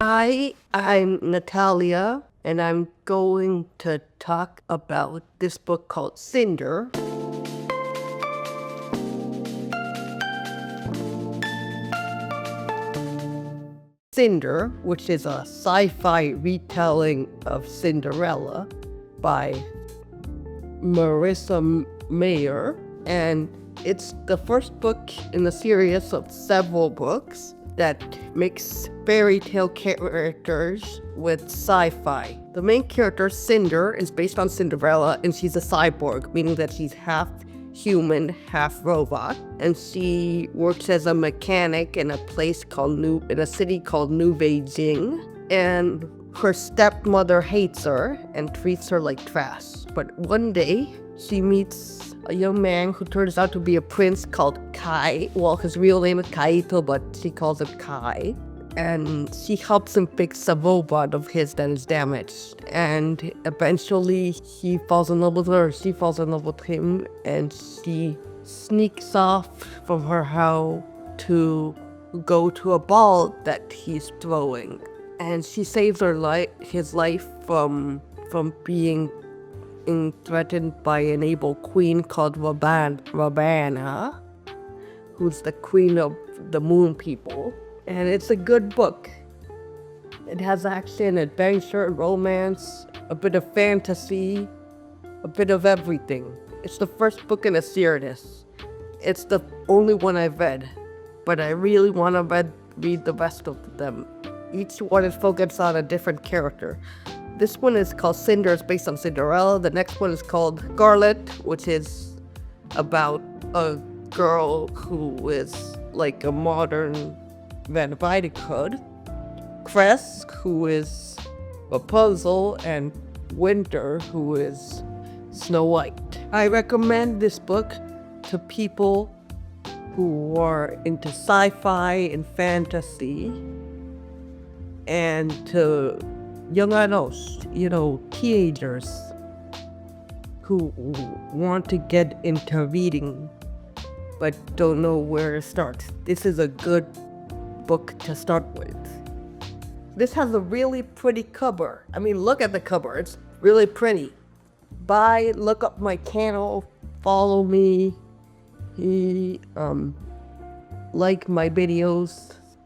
Hi, I'm Natalia, and I'm going to talk about this book called Cinder. Cinder, which is a sci-fi retelling of Cinderella by Marissa Mayer, and it's the first book in the series of several books that mix fairy tale characters with sci-fi. The main character, Cinder, is based on Cinderella, and she's a cyborg, meaning that she's half human, half robot, and she works as a mechanic in a city called New Beijing, and her stepmother hates her and treats her like trash. But one day, she meets a young man who turns out to be a prince called Kai. Well, his real name is Kaito, but she calls him Kai. And she helps him fix a robot of his that is damaged. And eventually, he falls in love with her, she falls in love with him, and she sneaks off from her house to go to a ball that he's throwing. And she saves his life from being threatened by an evil queen called Ravana, who's the queen of the moon people. And it's a good book. It has action, adventure, romance, a bit of fantasy, a bit of everything. It's the first book in a series. It's the only one I've read, but I really want to read the rest of them. Each one is focused on a different character. This one is called Cinder, it's based on Cinderella. The next one is called Scarlet, which is about a girl who is like a modern Van Vuyde. Cress, who is Rapunzel, and Winter, who is Snow White. I recommend this book to people who are into sci-fi and fantasy, and to young adults, teenagers who want to get into reading but don't know where to start. This is a good book to start with. This has a really pretty cover. I mean, look at the cover. It's really pretty. Look up my channel, follow me, like my videos.